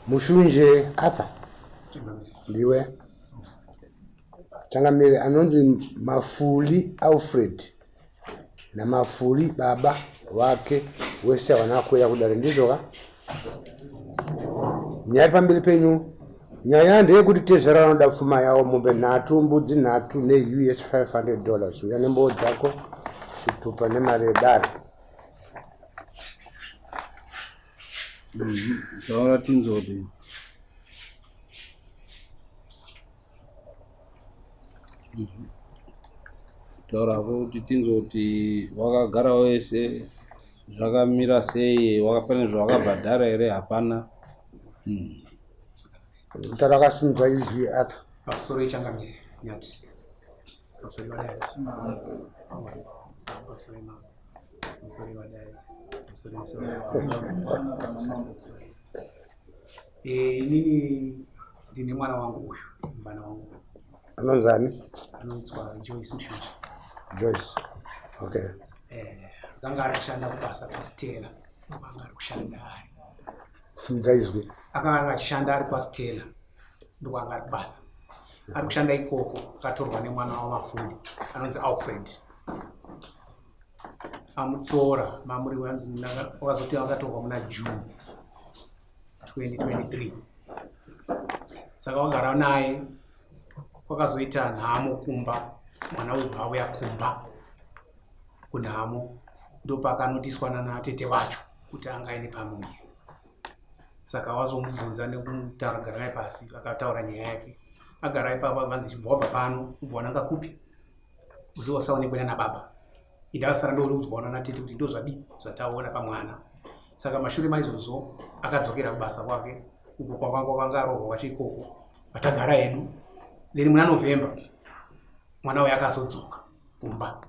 Mushunje Arthur ndiwe Changamire anonzi Mafuli Alfred na Mafuli baba wake wese wanakwera kudare ndizoka nyari pambiri penyu nyaya ndeye kuti tezera vanoda pfuma yawo mombe nhatu mbudzi nhatu ne$US $500 uya nembowo dzako zvitupa nemari yedare taura tinzoti taurapo kuti tinzoti wakagara wese zvakamira sei wakapane zvawakabhadhara here hapana tarakasimudzwa izvi Arthur pamusoro ichangamire nyati pamusoro wadai pamusoro wadai inini ndine mwana wangu uyu mvana wangu anonzani anonzwa Joyce Mshunji. Joyce okay akanga ari kushanda kubasa kwaStella akanga ari kushanda ari simudzaizwi akanga achishanda ari kwaStella ndokwanga ari kubasa ari kushanda ikoko akatorwa nemwana waMafuli anonzi Alfred amutora mamuri wanzi wakazoti akatorwa muna June 2023 saka wagara naye kwakazoita nhamo kumba mwana webva auya kumba kunhamo ndopakanotiswa natete vacho kuti angaine pamuya saka wazomubvunza nekutagara naye pasi akataura nyaya yake agara ipapa vanzi chibva wabva pano ubva wananga kupi usiwasaonekwa nababa indakasara ndoudzwaona natete kuti ndozvadi zvataona pamwana saka mashure maizvozvo akadzokera kubasa kwake uko kwakanga arohwa wacho ikoko patagara hedu then muna November mwana uyu akazodzoka kumba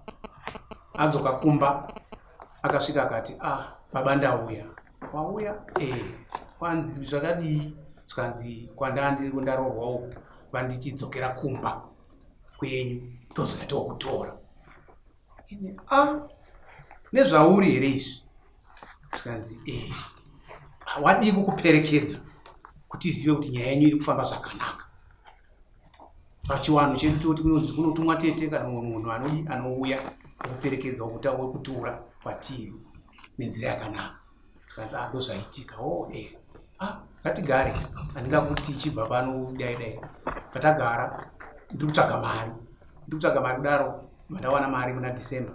adzoka kumba akasvika akati baba ndauya wauya kwanzi zvakadii zvikanzi kwandandiri kundarohwawo vandichidzokera kumba kwenyu tozoya tokutora nezvauri here izvi zvikanzi wadii kukuperekedza kuti izive kuti nyaya yenyu iri kufamba zvakanaka pachiwanhu chedu toti kunotumwa tete kana mumwe munhu anouya kuperekedza kutora kwatiri nenzira yakanaka zvikanzi ndozvaitika ngatigare handingakuti tichibva pano dai patagara ndiri kutsvaga mari kudaro vandawana mari muna December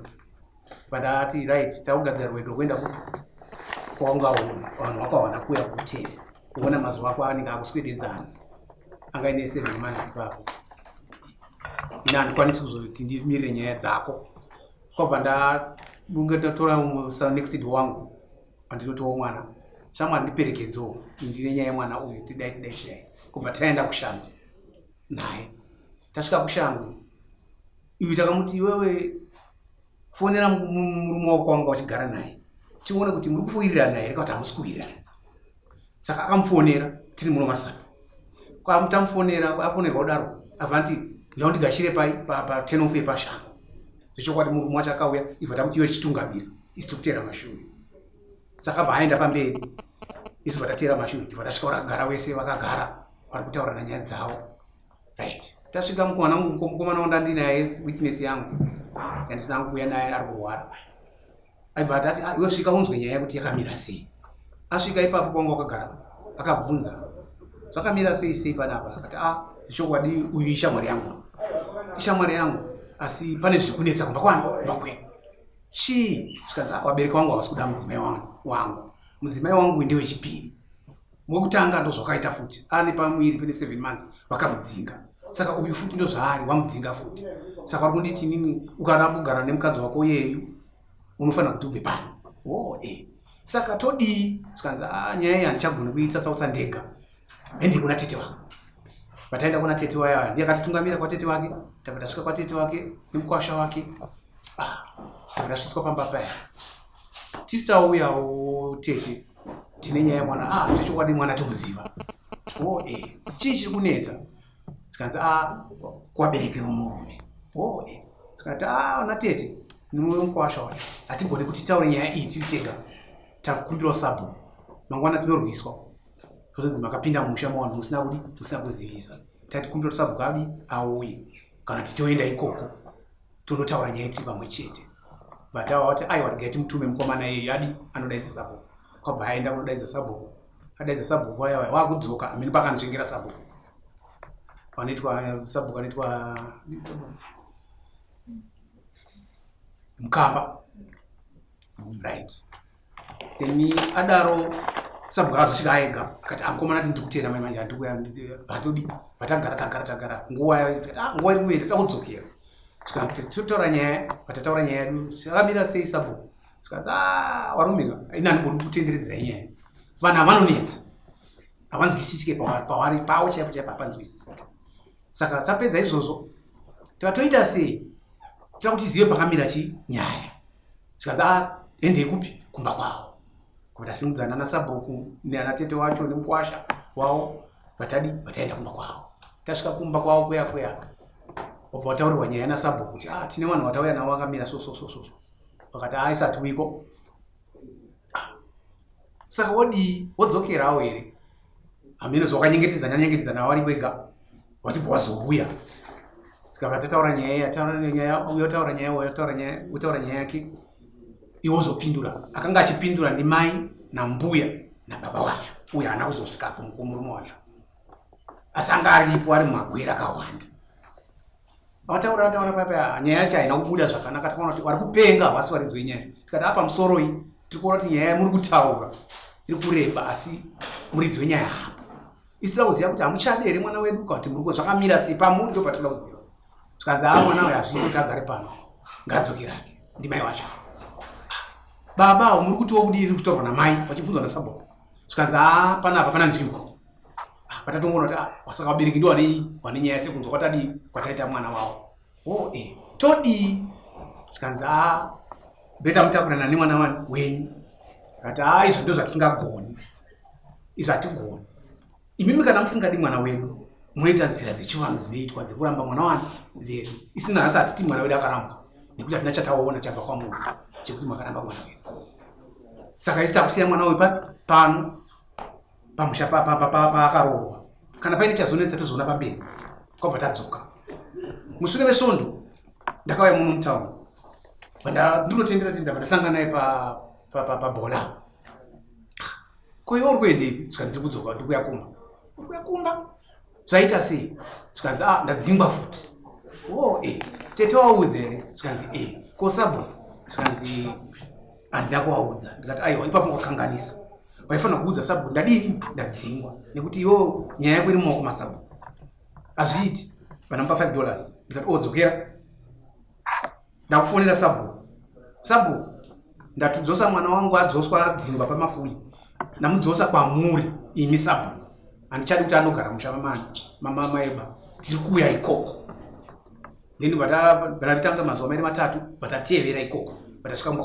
vandati right takugadzira rwendo rwekuenda kwaungaona vanhu vakawana kuya kuteve kuona mazuva ako anenge akuswededzana angaine 7 months ipapo ina handikwanisi kuzoti ndimirire nyaya dzako kwabva ndatora next door wangu anditotowo mwana shamwari ndiperekedzewo ndine nyaya yemwana uyu tidai kubva taenda kushanga naye tasvika kushanga iwe takamuti iwewe fonera murume wako kwanga wachigara naye tione kuti muri kufoirirana naye reka kuti hamusi kuwirirana saka akamufonera tiri muno masana kwamutamfonera afonerwa kudaro avanti yaundigashire pa 10 of yepashanga zvichokwadi murume wacho akauya ibva tamuti iwe chitungamira isi tikutera mashure saka bva aenda pamberi isi vatatera mashure ndibva tasvika vakagara wese vakagara vari kutaura nanyaya dzavo right tasvika mukomana wandandinaye witness yangu yandisina kuuya naye ari kurwara aibva atati iwe svika unzwe nyaya kuti yakamira sei asvika ipapo kwanga wakagara akabvunza zvakamira sei panapa akati zvichokwadi uyu ishamwari yangu asi pane zvikunetsa kumba kwenu chii zvikanzi vabereki vangu havasi kuda mudzimai mudzimai wangu ndewechipiri wekutanga ndozvakaita futi ane pamwiri pene 7 months vakamudzinga saka uyu futi ndozvaari wamudzinga futi saka vari kunditi nini ukaramba kugara nemukadzi wako yeyu unofanira kuti ubve pano saka todii zvikanzi nyaya iyi handichagoni kuitsatsautsa ndega ende kuna tete wangu vataenda kuna tete waya ndiye akatitungamira kwa tete wake tabva tasvika kwa tete wake nemukwasha wake tabva tasvitswa pamba paya tisitauyawo tete tine nyaya yemwana zvechokwadi mwana tomuziva chii chiri kunetsa zvikanzi kuvabereki vomurume zvikati ona tete nemukwasha wacho hatigoni kuti taure nyaya iyi tiri tega takumbirawo sabhu mangwana tinorwiswa zvozonzi makapinda mumusha mavanhu musina kuzivisa. Tati kumbira sabhuku adi auye kana titoenda ikoko tonotaura nyaya tiri pamwe chete. Vatawa vati aiwa regai timutume mukomana iye adi anodaidza sabhuku. Kwabva aenda kunodaidza sabhuku. Adaidza sabhuku aya wakudzoka amene pakanzvengera sabhuku. Panoitwa sabhuku anoitwa Mukamba. Right. Then adaro sabhuku azosvika ega akati amukomana ati ndikutenda mai manje handikuya patodi patagara nguva iri kuenda takudzokera. Tikati totaura nyaya patataura nyaya yedu chakamira sei sabhuku. Tikati warumika ina ndingodi kutenderedzera nyaya. Vanhu havanonetsa havanzwisisike pavari pavo chaipo hapanzwisisike. Saka tapedza izvozvo tikatoita sei tira kuti zive pakamira nyaya. Tikanzi endei kupi kumba kwavo kutasimudzana nasabhuku neanatete wacho nemukwasha wavo vataenda kumba kwavo. Tasvika kumba kwavo kuya wabva wataurirwa nyaya nasabhuku kuti tine vanhu vatauya navo vakamira so vakati isati wiko. Saka wodzokerawo here hamene zvakanyengetedzana vari wega wachibva wazouya. Tikabva tataura nyaya yake iwo wozopindura. Akanga achipindura ni mai nambuya nababa wacho uye haana kuzosvikapo murume wacho asi anga aripo ari mumagwera akawanda. Vataura papa nyaya yacho haina kubuda zvakanaka. Takaona kuti vari kupenga havasi varidzwe nyaya. Tikati apa musoro iyi tiri kuona kuti nyaya muri kutaura iri kureba asi muridzwe nyaya hapo. Isi toda kuziva kuti hamuchade here mwana wedu kana kuti muri zvakamira sei pamuri ndo patinoda kuziva. Tikanzi mwana uyu hazviiti kuti agare pano ngaadzokerake ndimai wacho. Baba muri kutiwo kudii kutaurwa namai vachibvunzwa nasabhuku. Tikanzi panapa pana nzvimbo. Patatongoona kuti wasaka vabereki ndo wane nyaya sekunzwa kwatadi kwataita mwana wavo. Todi. Tikanzi beta mutakurana nemwana wenyu. Kati izvo ndo zvatisingagoni. Izvo hatigoni. Imimi kana musingadi mwana wedu moita nzira dzechivanhu dzinoitwa dzekuramba mwana wanu vedu. Isina hasi hatiti mwana wedu akaramba nekuti hatina chataona chabva kwamuri chekuti makaramba mwana wedu. Saka isi takusiya mwana wedu pano pamusha paakaroorwa. Kana paine chazonetsa tozoona pamberi kwabva tadzoka. Mushure mesvondo ndakauya muno mutaundi ndinotendera ndasangana naye pabhola. Koiwe uri kuendepi? Tikanzi ndiri kudzoka ndiri kuya kumba. Uri kuya kumba? Zvaita sei? Tikanzi ndadzingwa futi. Tete waudza here? Tikanzi ko sabhuku? Tikanzi handina kuvaudza. Ndikati aiwa ipapo wakanganisa. Waifanira kuudza sabhuku ndadini ndadzingwa nekuti iwo nyaya yako iri mumaoko masabhuku. Hazviiti vanamupa $5. Ndikati dzokera ndakufonera sabhuku ndatudzosa mwana wangu adzoswa adzingwa pamafuri namudzosa kwamuri imi sabhuku. Handichadi kuti anogara musha mamaeba tiri kuuya ikoko. Then vatanga mazuva mairi matatu vatatevera ikoko vatasvika kumba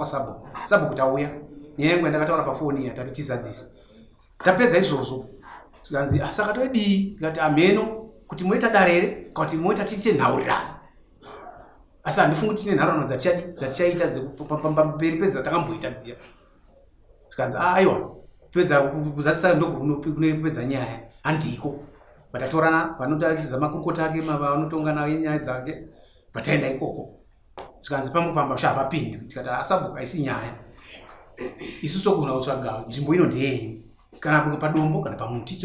kwasabhuku tauya nyaya yangu yandakataura pafoni iya tati tizadzisa. Tapedza izvozvo tikanzi saka todii? Tikati amheno kuti moita dare here kana kuti moita tiite nhaurirano. Asi handifungi tine nhaurirano dzatichaita pamberi pedza takamboita dziya. Tikanzi aiwa pedza kuzadzisa ndokunopedza nyaya handiko. Vatatorana vanotaridza makurukota ake vanotongana nyaya dzake vataenda ikoko. Tikanzi pamwe hapapindwi. Tikati sabhuku haisi nyaya. Isu togona kutsvaga nzvimbo ino ndeyenyu. Kana padombo kana pamuti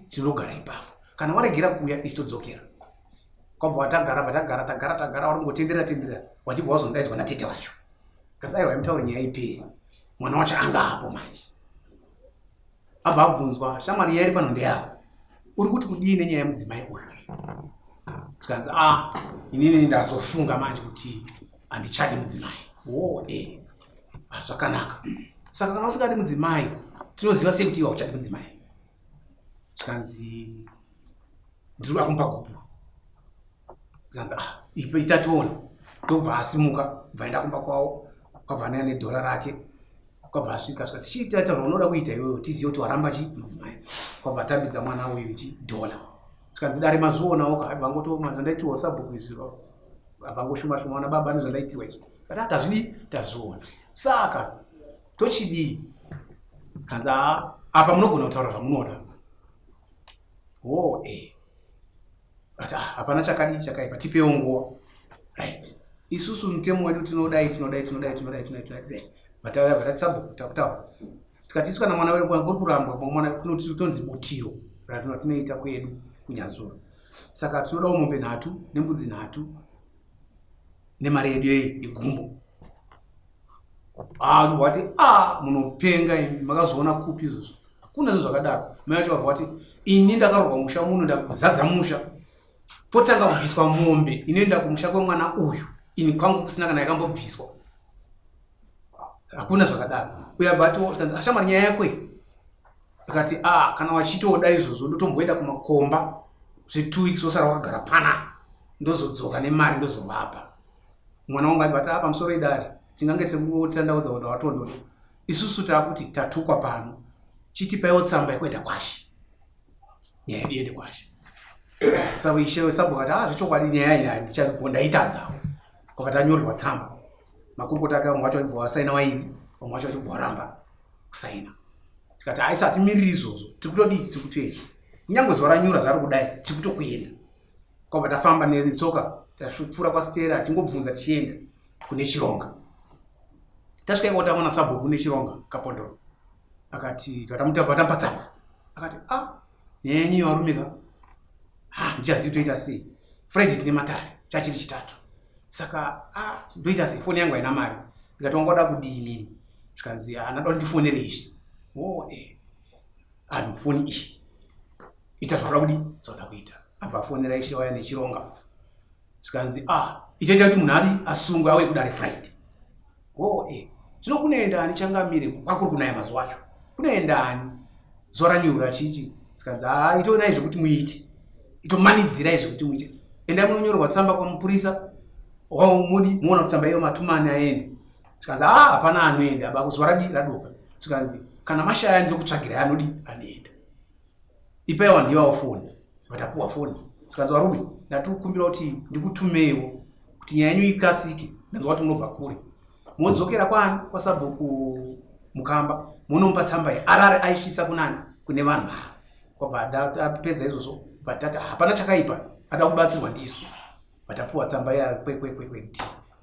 tinogara ipapo. Kana waregera kuuya isi todzokera. Kwabva tagara waringotenderera wachibva wazondaidzwa natete wacho. Kanzi aiwa mutaure nyaya iperi. Mwana wacho anga hapo manje. Abva abvunzwa shamwari nyaya iri pano ndeyako. Uri kuti kudii nenyaya yemudzimai uyu? Tikanzi inini ndazofunga manje kuti handichadi mudzimai. Zvakanaka. Saka kana usingadi mudzimai tinoziva sei kuti iwe hauchadi mudzimai? Tikanzi ndiri kuda kumupa gupu. Tikanzi itatoona. Ndobva asimuka bva aenda kumba kwavo kwabva anaya nedhora rake. Kwabva asvika tikati chiita zvaunoda kuita iwewe tizive kuti waramba mudzimai. Kwabva atambidza mwana uyu $1. Tikanzi dare mazvionawo abva zvandaitiwa sabhuku izvi abva ngoshuma wana baba nezvandaitirwa izvo. Kati hazvidi tazviona. Saka tochidii? Kanzi apa munogona kutaura zvamunoda. Ati hapana chakaipa tipewo nguwa. Right. Isusu mtemo wedu tinodai. Batauya Sabhuku takutaura. Tikatiswa na mwana wedu kwa kuramba kwa mwana kunotonzi butiro. Ratinoita kwedu kunyazura. Saka tinoda mombe 3 nembudzi 3 nemari yedu igumbo. Wati munopenga makazoona kupi izvozvo. Hakuna nezvakadaro. Mai vacho vabva vati ini ndakarogwa musha muno ndakuzadza musha. Potanga kubviswa mombe inoenda kumusha kwemwana uyu. Ini kwangu kusina kana yakambobviswa. Hakuna zvakadaro. Uya bvato kanzi ashamari nyaya yakwe. Akati kana wachitoda izvozvo ndotomboenda kumakomba. 2 weeks osara wakagara pana. Ndozodzoka nemari ndozovapa. Mwana wangu akati pamusoro idare. Tingange tingotandaudza kuti watondo. Isusu takuti tatukwa pano. Chitipaiwo tsamba yekuenda kwashi. Nyaya yedu yende kwashi. Saka ishewe Sabhuku akati zvichokwadi nyaya iyi ndichagonda itadzawo. Kwakatanyorwa tsamba. Makurukota ake mwacho aibva wasaina wairi, mwacho aibva waramba kusaina. Tikati aisati miriri izvozvo, tikutodii. Kunyange zuva ranyura zvaro kudai, tikutokuenda. Kwabva tafamba netsoka, tasvipfuura kwastera tingobvunza tichienda kune Chironga. Tasvika ikoko taona Sabhuku kune Chironga Kapondoro. Akati tatamutapa tsamba. Akati nyaya yenyu warumika. Ndichaziva toita sei. Friday tine matare, chachiri chitatu. Saka ndoita sei foni yangu haina mari. Ndikati wangoda kudii mimi. Zvikanzi ndinoda ndifonere ishi. Foni ishi. Ita zvaura kudi zvoda kuita. Abva afonera ishe waya neChironga. Zvikanzi itaita kuti munhu adi asungwe auye kudare Friday. Zvino kunoendani changamire kwakuri kunaya mazuva acho. Kunoendani zuva ranyura chichi. Zvikanzi itoonai zvokuti muite. Itomanidzirai zvokuti muite. Endai munonyorwa tsamba kwamupurisa. Mudi muona kuti tsamba iyo matumani aende. Zvikanzi hapana anoenda aba kuzuva raduka. Zvikanzi kana mashaya ndinokutsvagirai anodi anoenda. Ipaiwa ndivawo foni. Vatapuwa foni. Zvikanzi varume ndatikukumbira kuti ndikutumeiwo kuti nyaya yenyu ikasike. Ndanzwa kuti munobva kure. Modzokera kwaSabhuku Mukamba. Munomupa tsamba iyi. Arare aisvitsa kunani kune vanhu ava. Kwabva apedza izvozvo vatata hapana chakaipa. Ada kubatsirwa ndisu. Vatapuwa tsamba ya kwekwekwekwe.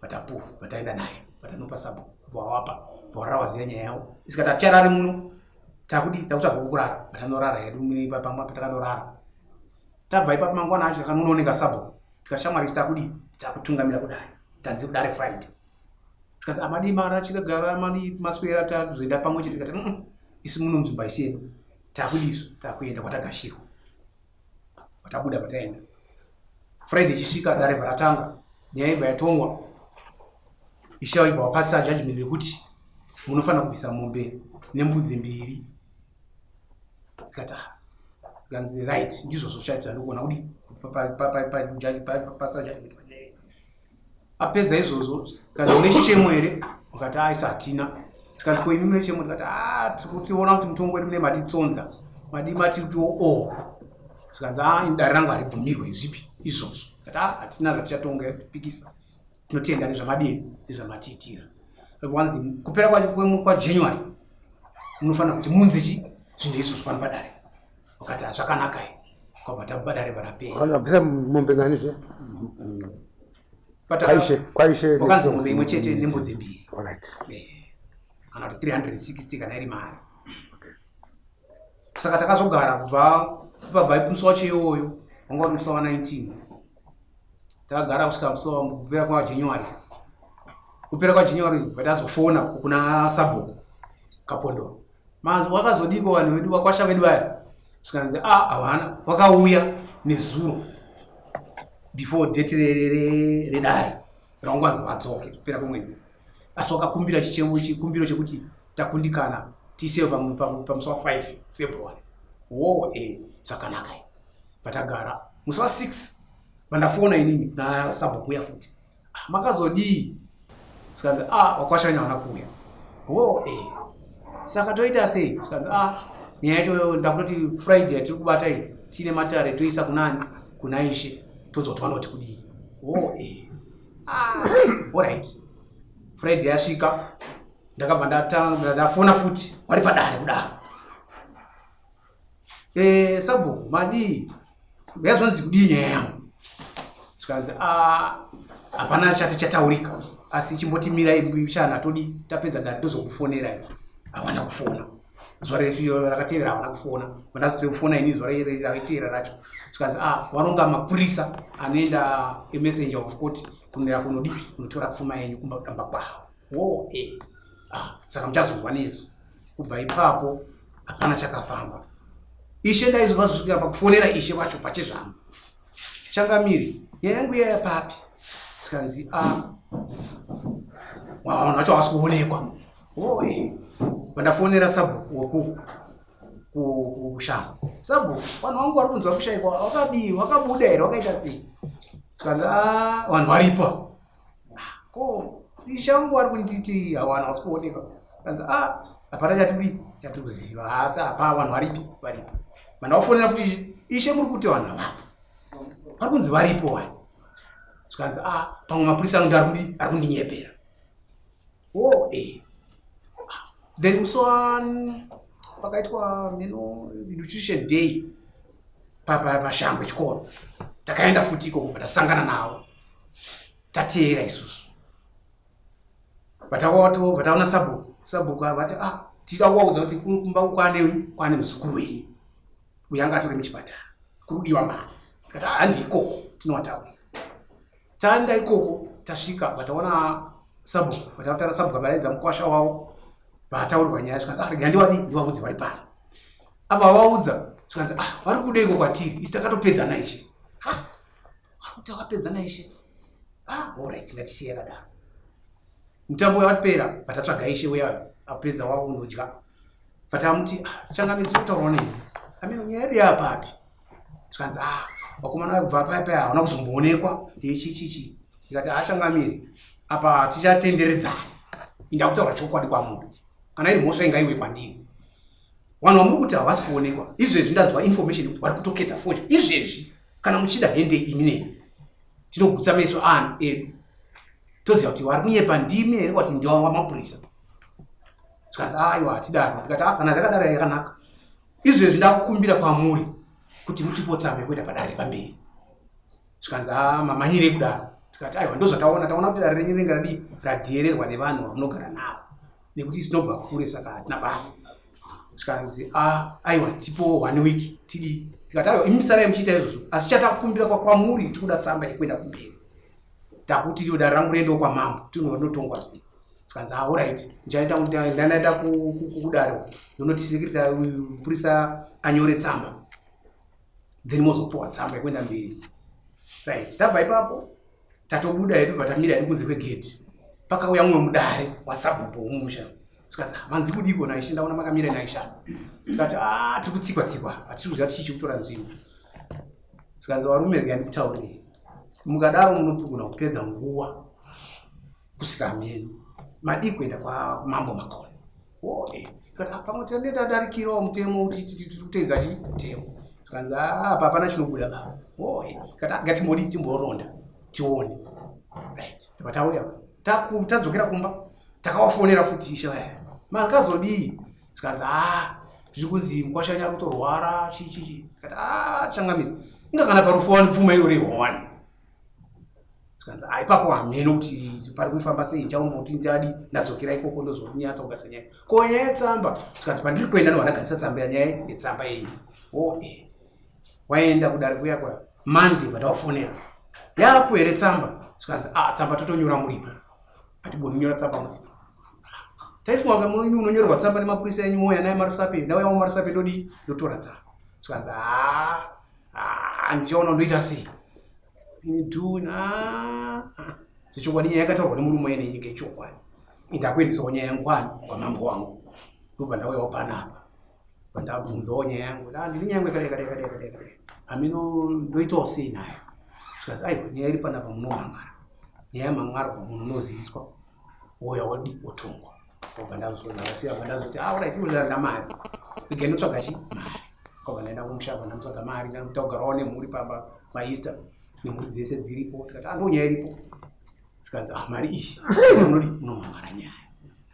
Vatapuwa vataenda naye. Vatanopa Sabhuku. Vawapa. Varawaziya nyaya yawo. Isikati ticharare muno. Takutsvaga kukurara. Vatanorara hedu muipa pamwe patakanorara. Tabva ipapo mangwana acho kanooneka Sabhuku. Tikashamwarisa kudi takutungamira kudai. Tanzi kudare Friday. Tikati amadi mara chikagara amadi maswera tazoenda pamwe chete tikati isi muno mzumba isedu. Takudiso takuenda kwatagashirwa. Vatabuda vataenda. Friday chisvika dare varatanga. Nyaya ibva yatongwa. Ishe ibva wapasa judgment yekuti munofanira kubvisa mombe nembudzi 2. Tikati ganzi right ndizvo zvaita ndikuona kuti pasa judgment. Apedza izvozvo kana une chichemo here ukati aisaatina. Tikanzi ko imi mune chemo tikati tikutiona kuti mutongo wedu mune matitsonza mati kuti Tikanzi dare rangu haribvumirwe zvipi izvozvo. Tikati hatina zvatichatonga kupikisa. Tinotenda nezvamadini nezvamatiitira. Wanzi kupera kwaJanuary munofanira kuti munze zvinhu izvozvo pano padare. Ukati zvakanaka kwabva tabva varapera. Wakabvisa mombe ngani zve? Kwaishe wakanzi mombe imwe chete nembudzi 2. Alright. Kana kuti 360 kana iri mari. Saka takazogara kubva musi wacho iwoyo wanga uri musi wa 19. Takagara kusvika musi kupera kwaJanuary. Kupera kwaJanuary vatazofona kuna Sabhuku Kapondoro. Manzi wakazodiko vanhu vedu vakwasha vedu vaya. Zvikanzi hawana wakauya nezuro before date redare raungwanzi vadzoke kupera kwemwedzi. Asi wakakumbira chikumbiro chekuti takundikana tisewe pamusi wa 5 February. Zvakanaka. Vatagara musi wa 6 vandafona inini na Sabhuku uya futi. Makazodii? Zvikanzi wakwasha vedu havana kuuya. Saka toita sei? Zvikanzi nyaya yacho ndakutoti Friday yatiri kubata iyi tine matare toisa kunani kuna Ishe tozotwa noti kudii. Alright. Friday yasvika ndakabva ndafona futi wari padare kudaro. Sabhuku madi yazvanzi kudii nyaya yangu. Zvikanzi hapana chataurika, asi chimbotimira shana todi tapedza dare ndozokufonera. Hawana kufona. Zuva rakatevera havana kufona. Vandazotofona ini zuva rakatevera racho. Zvikanzi varonga mapurisa anoenda messenger of court kunera kunotora pfuma yenyu kumba kutamba kwavo. Saka muchazonzwa nesu. Kubva ipapo hapana chakafamba. Ishe daizova zosvika pakufonera ishe wacho pachezvangu. Changamiri, nyaya yangu yaya papi? Zvikanzi vanhu vacho havasi kuonekwa. Vandafonera Sabhuku kushango. Sabhuku, vanhu vangu vari kunzwa kushayikwa, wakadii, wakabuda here, wakaita sei? Zvikanzi vanhu varipo. Ko ishangu vari kunditi hawana havasi kuonekwa. Zvikanzi hapana chatiri kuziva, asi hapa vanhu varipo. Vandafonera futi ishe muri kuti vanhu avapo. Vari kunzi varipo vanhu. Zvikanzi pamwe mapurisa anonge ari kundinyepera. Then pakaitwa nutrition day pashango chikoro. Takaenda futi iko kubva tasangana navo. Tateera isusu. Vataona Sabhuku vati tida kuvaudza kuti kumba kwane muzukuru wenyu. Uyo anga atori muchipatara. Kurudiwa mari. Tikati handi ikoko tinowataura. Taenda ikoko tasvika vataona Sabhuku. Vataura Sabhuku vavaedza mukwasha wavo. Vataurirwa nyaya zvikanzi rega ndivabvunze vari pano. Apa vaudza zvikanzi vari kudeiko kwatiri? Isi takatopedzana ishe. Vari kuti takapedzana ishe. Alright, ngatisiye kadaro. Mutambo wapera vatatsvaga ishe uya apedza wavo unodya. Vatamuti Changamiri totaurawo neni. Ameno nyaya yedu yapapi? Zvikanzi vakomana vakubva paipai havana kuzomboonekwa ndechichichi. Ndikati Changamiri apa tichatenderedzana. Inda kutaura chokwadi kwamuri. Kana iri mhosva ingaiwe kwandiri. Vanhu vamuri kuti havasi kuonekwa. Izvezvi ndanzwa information kuti vari kutoketa fonja. Izvezvi kana muchida hende imi neni. Tinogutsa meso edu. Toziva kuti vari kunyepa ndimi here kuti ndiwa wamapurisa. Zvikanzi aiwa hatidaro. Ndikati kana zvakadaro yakanaka. Izvezvi ndakukumbira kwamuri kuti mutipotsambe kuenda padare pamberi. Zvikanzi mamanyire kudaro. Tikati aiwa ndozvataona, taona kuti dare renyu rinenge radhiyererwa nevanhu vamunogara navo. Nekuti tinobva kure saka hatina basa. Zvikanzi aiwa tipo 1 week tidi. Tikati aiwa imi sarai muchiita izvozvo, asi chatakukumbira kwamuri tikuda tsamba yekuenda kumberi. Takuti dare rangu riendewo kwamambo, tinotongwa sei. Zvikanzi alright, ndanaenda kudare ndinoti sekretary mupurisa anyore tsamba. Then mozopuwa tsamba yekuenda mberi. Right, tabva ipapo tatobuda hedu vatamira hedu kunze kwegate. Pakauya mumwe mudare waSabhuku womusha. Zvikanzi manzi kudiko naishe ndaona makamira naisha. Tikati tikutsikwa hatiri kuziva tichichi kutora nzvimbo. Zvikanzi varume rega ndikutaurire. Mukadaro munogona kupedza nguva kusvika mhenu. Madi kuenda kwaMambo Makona. Tikati pamwe tadarikirawo mutemo tikuteedza chitemo. Zvikanzi apa hapana chinobuda baba. Tikati ngatimbodi timboronda tione. Right. Vatauya tadzokera kumba takawafonera futi ishe vaya. Makazodii? Zvikanzi zvikunzi mukwasha nyari kutorwara chichichi. Tikati Changamiri. Inga kana parufu wani pfuma iyo rehwani. Zvikanzi ipapo hameno kuti pari kufamba sei chaumboti ndadi ndadzokera ikoko ndozonyatsa kugadzira nyaya. Ko nyaya yetsamba. Zvikanzi pandiri kuenda ndovandagadzisa tsamba yanyaya yetsamba yenyu. Waenda kudare kuya Monday vatawafonera. Yapo here tsamba. Zvikanzi tsamba totonyora muripo. Hatigoni kunyora tsamba musipo. Taifunga kuti munonyorerwa tsamba nemapurisa enyu moya naye Marisape. Ndauya muMarisape ndodi ndotora tsamba. Zvikanzi ndichaona ndoita sei. Zvichokwadi nyaya yakataurwa nemurume ene nyika yechokwadi. Ndakuendesawo nyaya yangu kwamambo wangu. Ndobva ndauyawo panapa. Pandabvunzawo nyaya yangu. Ndine nyaya yangu yakadeka. Amino ndoitawo sei nayo. Zvikanzi aiwa nyaya iri panapa munomangara. Nyaya yamangara munhu unoziviswa. Woya wotongwa. Ndobva ndazoti alright ndozvira mari. Rega ndotsvaga mari. Kwabva ndaenda kumusha ndotsvaga mari ndakutogarawo nemhuri paEaster. Nemhuri dzese dziripo. Tikati ndonyaya iripo. Zvikanzi mari iyi unodi unomangara nyaya.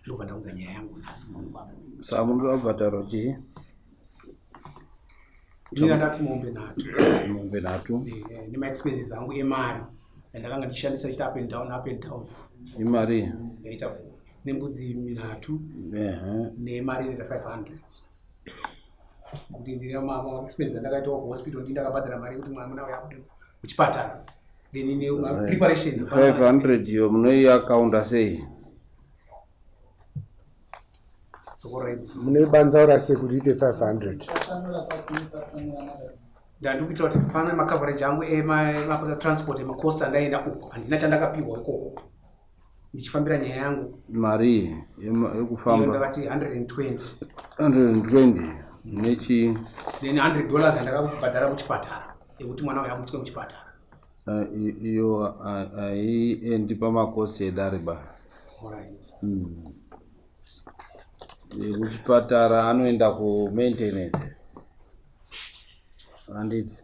Ndobva ndaudza nyaya yangu nhasi munhu wabo. Samundu wabhadharo chii? ndina ndati mombe nhatu mombe nhatu nemaexpenses angu emari andakanga ndishandisa chita up and down imari yaita nembudzi 3 nemari inoita 500 kuti ndina maexpenses andakaitawo kuhospital ndindakabhadhara mari yekuti mwamuna wayabude kuchipatara then preparation 500 iyo munoiakaunda sei munoibanzaura sei kuti ite 500 ndandikuita kuti pane macoverage angu ematransport emacost andaenda uko handina chandakapiwa ikoko ndichifambira nyaya yangu mari yekufamba ndakati 120 nechi then $100 andakabhadhara kuchipatara ekuti mwana wayabutswe kuchipatara iyo aiendi pamakosti edariba kuchipatara anoenda kumaintenance handiti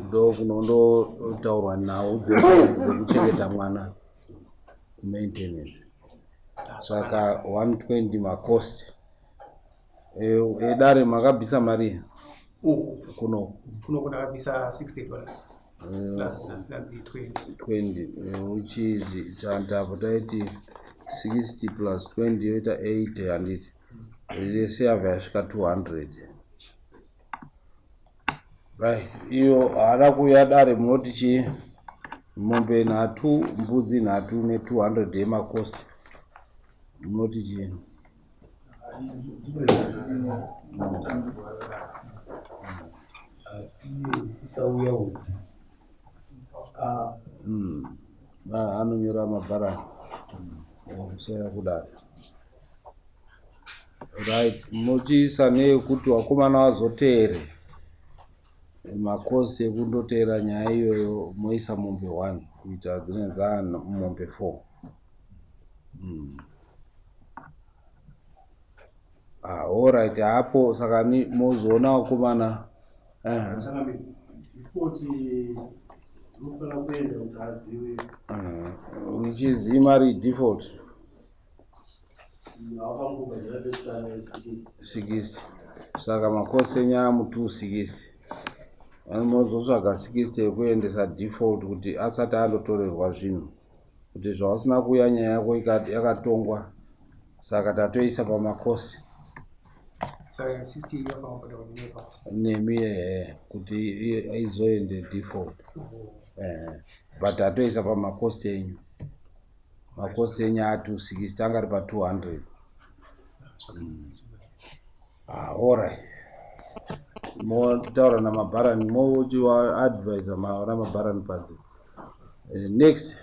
ndo kunondotaurwa nhau dzekuchengeta mwana kumaintenance saka 120 makosti edare makabvisa mari kuno ndakabvisa $60 20 uchizi chandapo taiti 60 plus 20 yoita 80 handiti rese ava yasvika 200 right iyo haada kuuya dare munoti chii mombe nhatu mbudzi nhatu ne200 yemakosti munoti chii anonyora mabharani kusera kudaro right muchiisa neyekuti wakomana wazoteere makosi ekundoteera nyaya iyoyo moisa mombe 1 kuita dzine dza mombe 4 alright hapo saka mozoona wakomana uchizi imari default 60 saka makosi enyaya mu260 anozotsvaga 60 ekuendesa default kuti asati andotorerwa zvinhu kuti zvawasina kuuya nyaya yako yakatongwa saka tatoisa pamakosi nemi kuti aizoende default but atoisa pamakosti enyu makosti enyu a260 angari pa200 alright motaura namabharani mochiwa advisor maora mabharani panze next